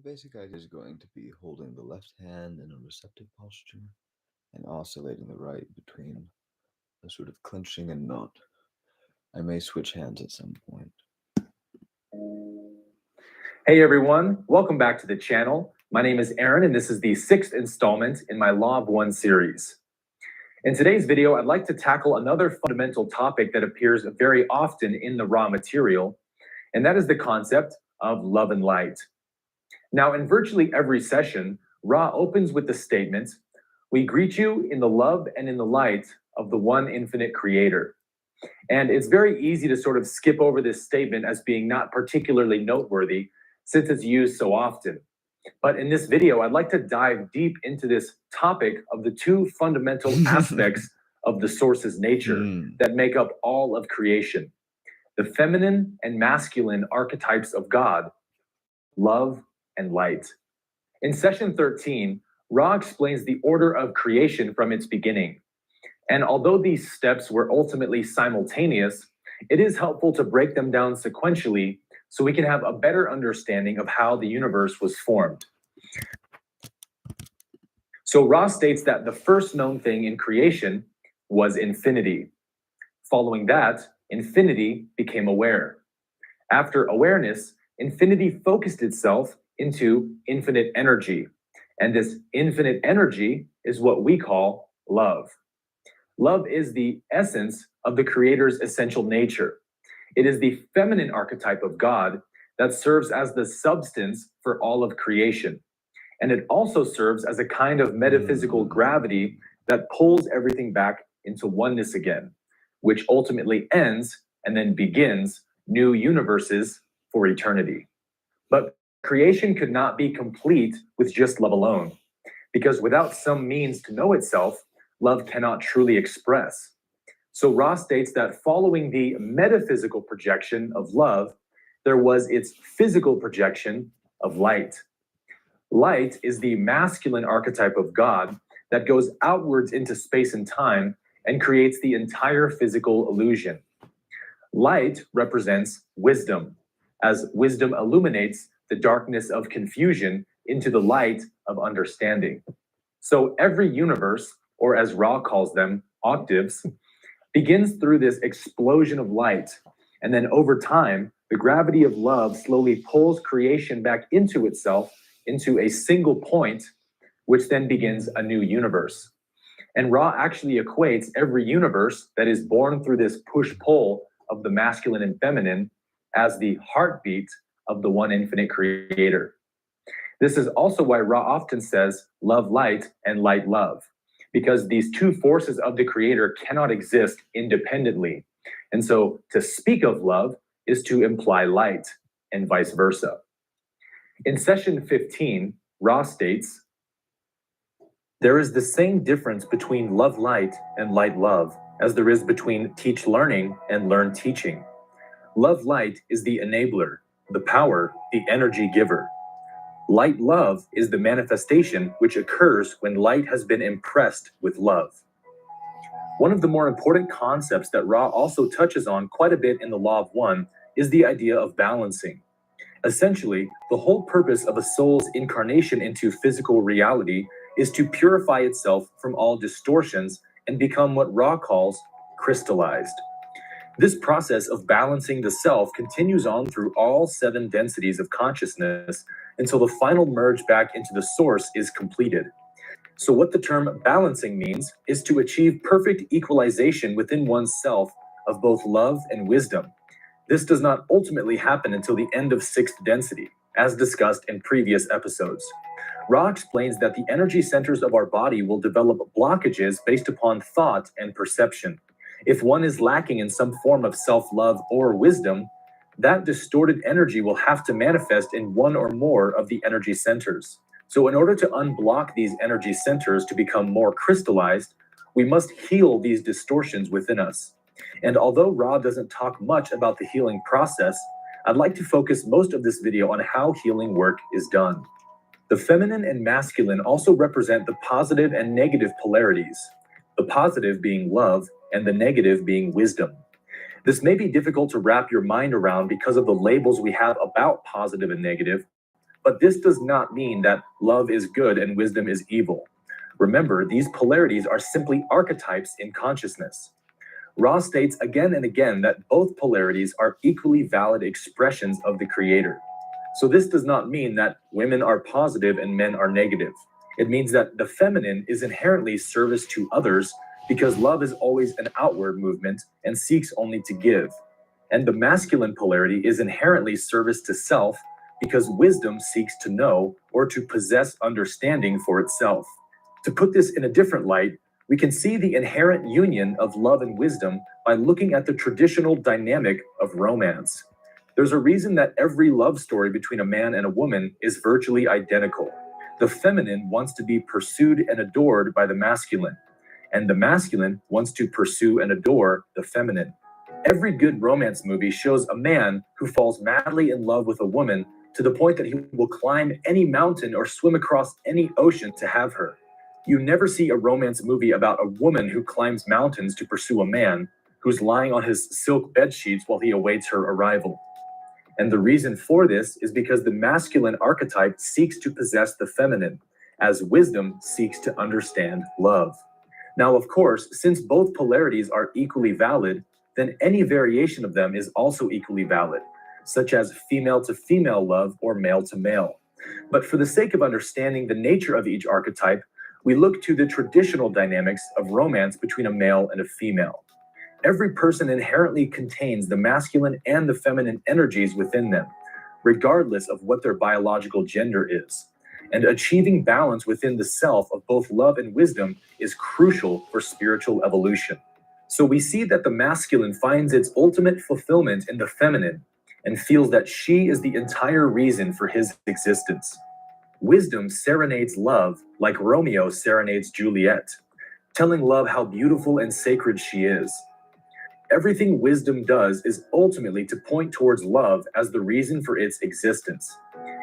basic idea is going to be holding the left hand in a receptive posture and oscillating the right between a sort of clenching and not. I may switch hands at some point. Hey everyone, welcome back to the channel. My name is Aaron and this is the 6th installment in my Law of One series. In today's video, I'd like to tackle another fundamental topic that appears very often in the raw material, and that is the concept of love and light. Now, in virtually every session, Ra opens with the statement, "We greet you in the love and in the light of the one infinite creator." And it's very easy to sort of skip over this statement as being not particularly noteworthy since it's used so often. But in this video, I'd like to dive deep into this topic of the two fundamental aspects of the source's nature that make up all of creation: the feminine and masculine archetypes of God, love and light. In session 13, Ra explains the order of creation from its beginning. And although these steps were ultimately simultaneous, it is helpful to break them down sequentially so we can have a better understanding of how the universe was formed. So Ra states that the first known thing in creation was infinity. Following that, infinity became aware. After awareness, infinity focused itself into infinite energy. And this infinite energy is what we call love. Love is the essence of the Creator's essential nature. It is the feminine archetype of God that serves as the substance for all of creation. And it also serves as a kind of metaphysical gravity that pulls everything back into oneness again, which ultimately ends and then begins new universes for eternity. But creation could not be complete with just love alone, because without some means to know itself, love cannot truly express. So Ra states that following the metaphysical projection of love, there was its physical projection of light. Light is the masculine archetype of God that goes outwards into space and time and creates the entire physical illusion. Light represents wisdom, as wisdom illuminates the darkness of confusion into the light of understanding. So every universe, or as Ra calls them, octaves, begins through this explosion of light. And then over time, the gravity of love slowly pulls creation back into itself, into a single point, which then begins a new universe. And Ra actually equates every universe that is born through this push-pull of the masculine and feminine as the heartbeat of the one infinite creator. This is also why Ra often says love light and light love, because these two forces of the creator cannot exist independently. And so to speak of love is to imply light and vice versa. In session 15, Ra states, "There is the same difference between love light and light love as there is between teach learning and learn teaching. Love light is the enabler, the power, the energy giver. Light love is the manifestation which occurs when light has been impressed with love." One of the more important concepts that Ra also touches on quite a bit in the Law of One is the idea of balancing. Essentially, the whole purpose of a soul's incarnation into physical reality is to purify itself from all distortions and become what Ra calls crystallized. This process of balancing the self continues on through all 7 densities of consciousness until the final merge back into the source is completed. So what the term balancing means is to achieve perfect equalization within oneself of both love and wisdom. This does not ultimately happen until the end of 6th density, as discussed in previous episodes. Ra explains that the energy centers of our body will develop blockages based upon thought and perception. If one is lacking in some form of self-love or wisdom, that distorted energy will have to manifest in one or more of the energy centers. So in order to unblock these energy centers to become more crystallized, we must heal these distortions within us. And although Ra doesn't talk much about the healing process, I'd like to focus most of this video on how healing work is done. The feminine and masculine also represent the positive and negative polarities, the positive being love and the negative being wisdom. This may be difficult to wrap your mind around because of the labels we have about positive and negative, But this does not mean that love is good and wisdom is evil. Remember, these polarities are simply archetypes in consciousness. Ra states again and again that both polarities are equally valid expressions of the Creator. So this does not mean that women are positive and men are negative. It means that the feminine is inherently service to others because love is always an outward movement and seeks only to give. And the masculine polarity is inherently service to self because wisdom seeks to know or to possess understanding for itself. To put this in a different light, we can see the inherent union of love and wisdom by looking at the traditional dynamic of romance. There's a reason that every love story between a man and a woman is virtually identical. The feminine wants to be pursued and adored by the masculine, and the masculine wants to pursue and adore the feminine. Every good romance movie shows a man who falls madly in love with a woman to the point that he will climb any mountain or swim across any ocean to have her. You never see a romance movie about a woman who climbs mountains to pursue a man who's lying on his silk bed sheets while he awaits her arrival. And the reason for this is because the masculine archetype seeks to possess the feminine, as wisdom seeks to understand love. Now, of course, since both polarities are equally valid, then any variation of them is also equally valid, such as female to female love or male to male. But for the sake of understanding the nature of each archetype, we look to the traditional dynamics of romance between a male and a female. Every person inherently contains the masculine and the feminine energies within them, regardless of what their biological gender is. And achieving balance within the self of both love and wisdom is crucial for spiritual evolution. So we see that the masculine finds its ultimate fulfillment in the feminine and feels that she is the entire reason for his existence. Wisdom serenades love like Romeo serenades Juliet, telling love how beautiful and sacred she is. Everything wisdom does is ultimately to point towards love as the reason for its existence.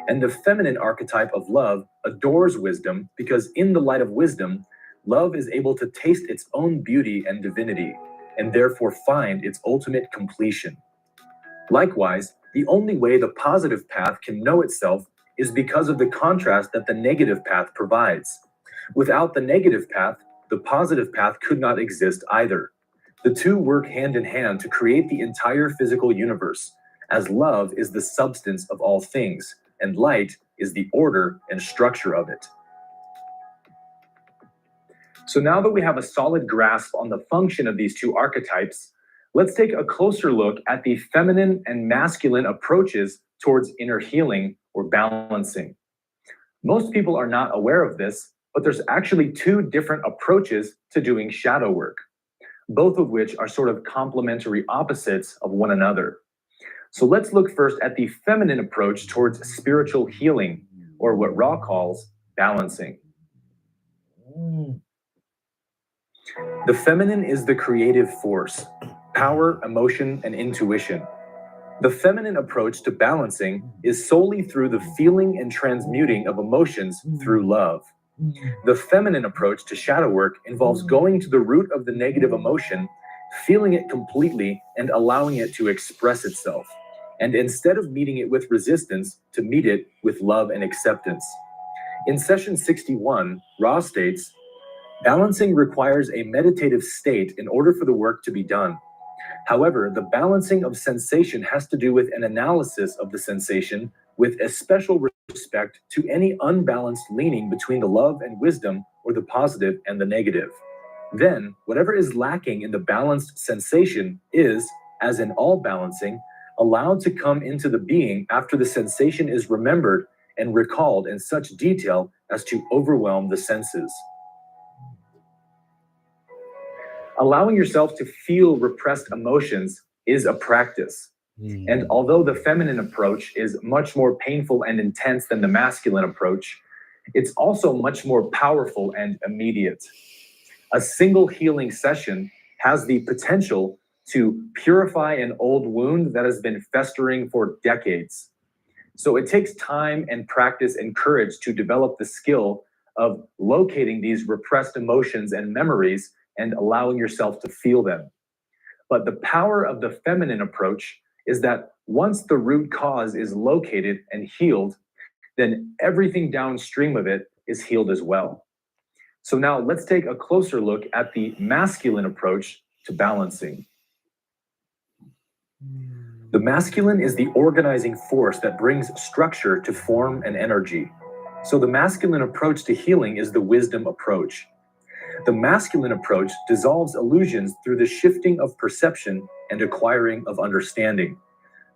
And the feminine archetype of love adores wisdom because, in the light of wisdom, love is able to taste its own beauty and divinity, and therefore find its ultimate completion. Likewise, the only way the positive path can know itself is because of the contrast that the negative path provides. Without the negative path, the positive path could not exist either. The two work hand in hand to create the entire physical universe, as love is the substance of all things, and light is the order and structure of it. So now that we have a solid grasp on the function of these two archetypes, let's take a closer look at the feminine and masculine approaches towards inner healing or balancing. Most people are not aware of this, but there's actually two different approaches to doing shadow work, both of which are sort of complementary opposites of one another. So let's look first at the feminine approach towards spiritual healing, or what Ra calls balancing. The feminine is the creative force, power, emotion, and intuition. The feminine approach to balancing is solely through the feeling and transmuting of emotions through love. The feminine approach to shadow work involves going to the root of the negative emotion, feeling it completely, and allowing it to express itself. And instead of meeting it with resistance, to meet it with love and acceptance. In session 61, Ra states, balancing requires a meditative state in order for the work to be done. However, the balancing of sensation has to do with an analysis of the sensation with a special respect to any unbalanced leaning between the love and wisdom or the positive and the negative. Then, whatever is lacking in the balanced sensation is, as in all balancing, allowed to come into the being after the sensation is remembered and recalled in such detail as to overwhelm the senses. Allowing yourself to feel repressed emotions is a practice. And although the feminine approach is much more painful and intense than the masculine approach, it's also much more powerful and immediate. A single healing session has the potential to purify an old wound that has been festering for decades. So it takes time and practice and courage to develop the skill of locating these repressed emotions and memories and allowing yourself to feel them. But the power of the feminine approach is that once the root cause is located and healed, then everything downstream of it is healed as well. So now let's take a closer look at the masculine approach to balancing. The masculine is the organizing force that brings structure to form and energy. So the masculine approach to healing is the wisdom approach. The masculine approach dissolves illusions through the shifting of perception and acquiring of understanding.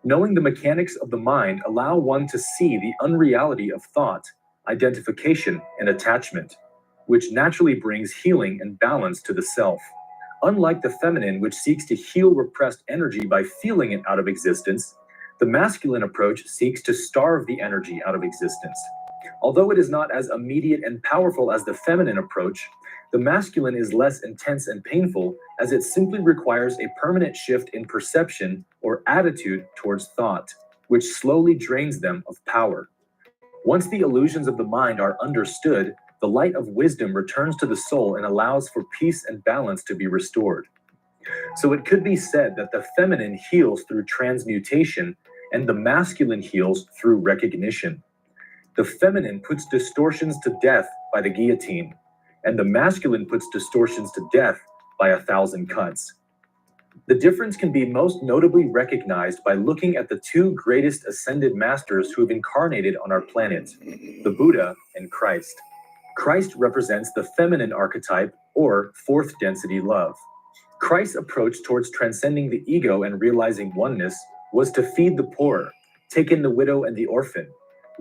Knowing the mechanics of the mind allow one to see the unreality of thought, identification, and attachment, which naturally brings healing and balance to the self. Unlike the feminine, which seeks to heal repressed energy by feeling it out of existence, the masculine approach seeks to starve the energy out of existence. Although it is not as immediate and powerful as the feminine approach, the masculine is less intense and painful, as it simply requires a permanent shift in perception or attitude towards thought, which slowly drains them of power. Once the illusions of the mind are understood, the light of wisdom returns to the soul and allows for peace and balance to be restored. So it could be said that the feminine heals through transmutation and the masculine heals through recognition. The feminine puts distortions to death by the guillotine, and the masculine puts distortions to death by 1,000 cuts. The difference can be most notably recognized by looking at the two greatest ascended masters who have incarnated on our planet, the Buddha and Christ. Christ represents the feminine archetype, or fourth density love. Christ's approach towards transcending the ego and realizing oneness was to feed the poor, take in the widow and the orphan,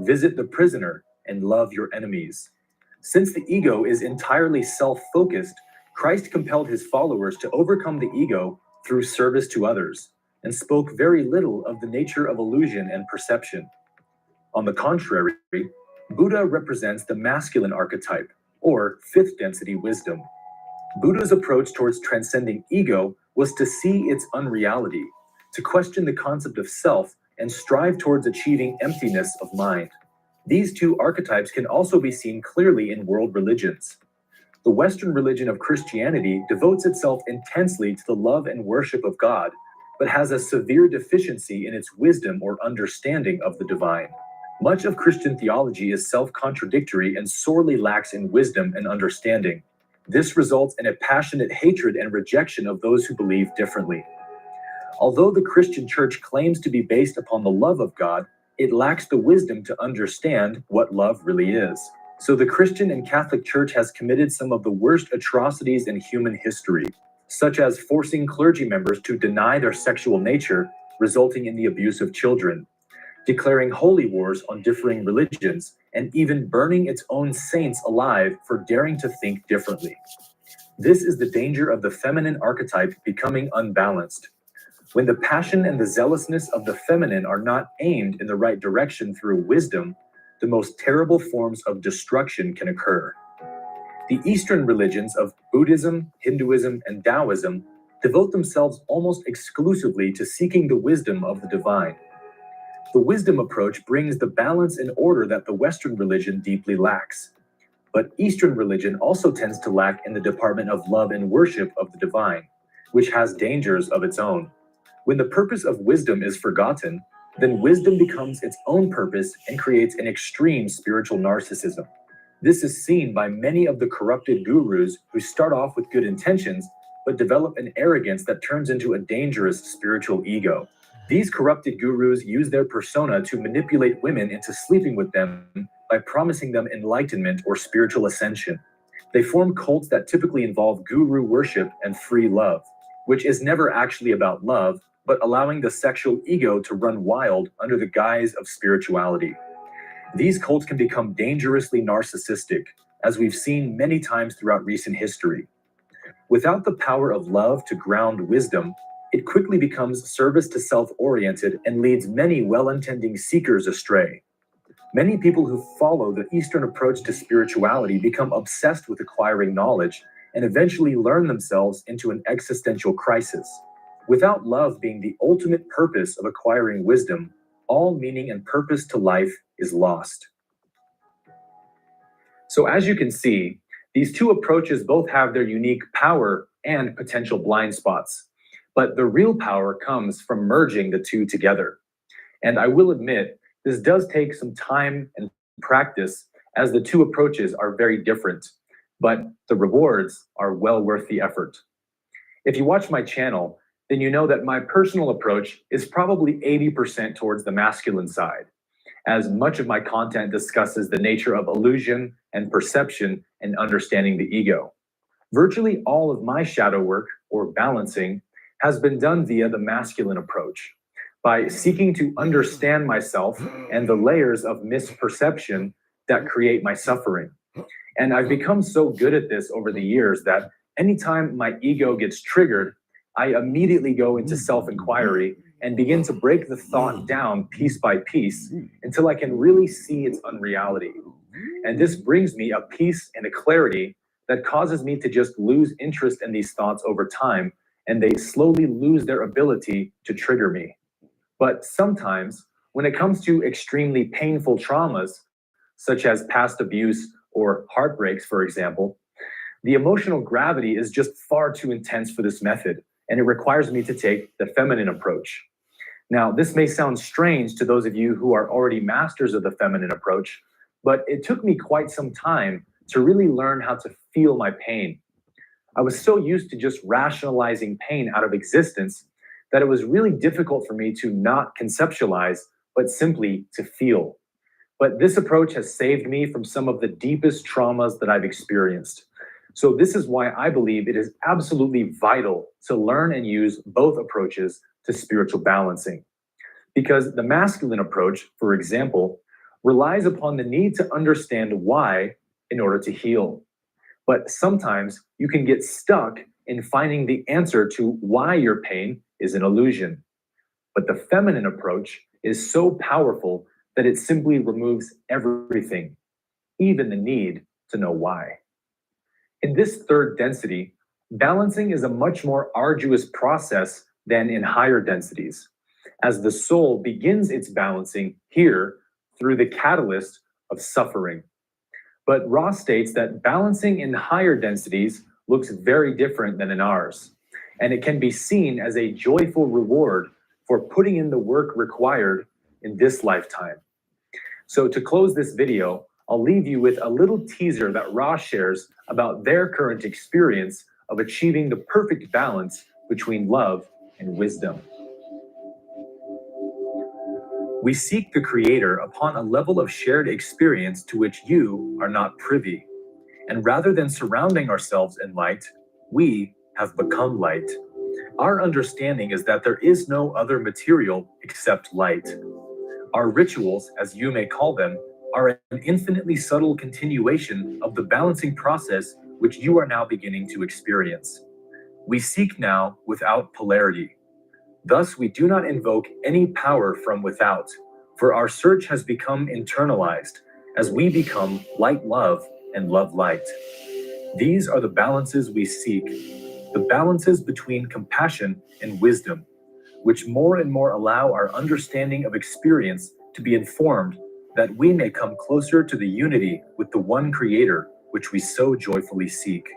visit the prisoner, and love your enemies. Since the ego is entirely self-focused, Christ compelled his followers to overcome the ego through service to others, and spoke very little of the nature of illusion and perception. On the contrary, Buddha represents the masculine archetype, or fifth density wisdom. Buddha's approach towards transcending ego was to see its unreality, to question the concept of self, and strive towards achieving emptiness of mind. These two archetypes can also be seen clearly in world religions. The Western religion of Christianity devotes itself intensely to the love and worship of God, but has a severe deficiency in its wisdom or understanding of the divine. Much of Christian theology is self-contradictory and sorely lacks in wisdom and understanding. This results in a passionate hatred and rejection of those who believe differently. Although the Christian church claims to be based upon the love of God, it lacks the wisdom to understand what love really is. So the Christian and Catholic Church has committed some of the worst atrocities in human history, such as forcing clergy members to deny their sexual nature, resulting in the abuse of children, declaring holy wars on differing religions, and even burning its own saints alive for daring to think differently. This is the danger of the feminine archetype becoming unbalanced. When the passion and the zealousness of the feminine are not aimed in the right direction through wisdom, the most terrible forms of destruction can occur. The Eastern religions of Buddhism, Hinduism, and Taoism devote themselves almost exclusively to seeking the wisdom of the divine. The wisdom approach brings the balance and order that the Western religion deeply lacks. But Eastern religion also tends to lack in the department of love and worship of the divine, which has dangers of its own. When the purpose of wisdom is forgotten, then wisdom becomes its own purpose and creates an extreme spiritual narcissism. This is seen by many of the corrupted gurus who start off with good intentions, but develop an arrogance that turns into a dangerous spiritual ego. These corrupted gurus use their persona to manipulate women into sleeping with them by promising them enlightenment or spiritual ascension. They form cults that typically involve guru worship and free love, which is never actually about love, but allowing the sexual ego to run wild under the guise of spirituality. These cults can become dangerously narcissistic, as we've seen many times throughout recent history. Without the power of love to ground wisdom, it quickly becomes service to self-oriented and leads many well-intending seekers astray. Many people who follow the Eastern approach to spirituality become obsessed with acquiring knowledge and eventually learn themselves into an existential crisis. Without love being the ultimate purpose of acquiring wisdom, all meaning and purpose to life is lost. So as you can see, these two approaches both have their unique power and potential blind spots. But the real power comes from merging the two together. And I will admit, this does take some time and practice, as the two approaches are very different, but the rewards are well worth the effort. If you watch my channel, then you know that my personal approach is probably 80% towards the masculine side, as much of my content discusses the nature of illusion and perception and understanding the ego. Virtually all of my shadow work, or balancing, has been done via the masculine approach, by seeking to understand myself and the layers of misperception that create my suffering. And I've become so good at this over the years that anytime my ego gets triggered, I immediately go into self inquiry and begin to break the thought down piece by piece until I can really see its unreality. And this brings me a peace and a clarity that causes me to just lose interest in these thoughts over time, and they slowly lose their ability to trigger me. But sometimes, when it comes to extremely painful traumas, such as past abuse or heartbreaks, for example, the emotional gravity is just far too intense for this method, and it requires me to take the feminine approach. Now, this may sound strange to those of you who are already masters of the feminine approach, but it took me quite some time to really learn how to feel my pain. I was so used to just rationalizing pain out of existence that it was really difficult for me to not conceptualize, but simply to feel. But this approach has saved me from some of the deepest traumas that I've experienced. So this is why I believe it is absolutely vital to learn and use both approaches to spiritual balancing. Because the masculine approach, for example, relies upon the need to understand why in order to heal. But sometimes you can get stuck in finding the answer to why your pain is an illusion. But the feminine approach is so powerful that it simply removes everything, even the need to know why. In this third density, balancing is a much more arduous process than in higher densities, as the soul begins its balancing here through the catalyst of suffering. But Ross states that balancing in higher densities looks very different than in ours, and it can be seen as a joyful reward for putting in the work required in this lifetime. So to close this video, I'll leave you with a little teaser that Ross shares about their current experience of achieving the perfect balance between love and wisdom. We seek the Creator upon a level of shared experience to which you are not privy. And rather than surrounding ourselves in light, we have become light. Our understanding is that there is no other material except light. Our rituals, as you may call them, are an infinitely subtle continuation of the balancing process which you are now beginning to experience. We seek now without polarity. Thus, we do not invoke any power from without, for our search has become internalized as we become light love and love light. These are the balances we seek, the balances between compassion and wisdom, which more and more allow our understanding of experience to be informed that we may come closer to the unity with the one Creator which we so joyfully seek.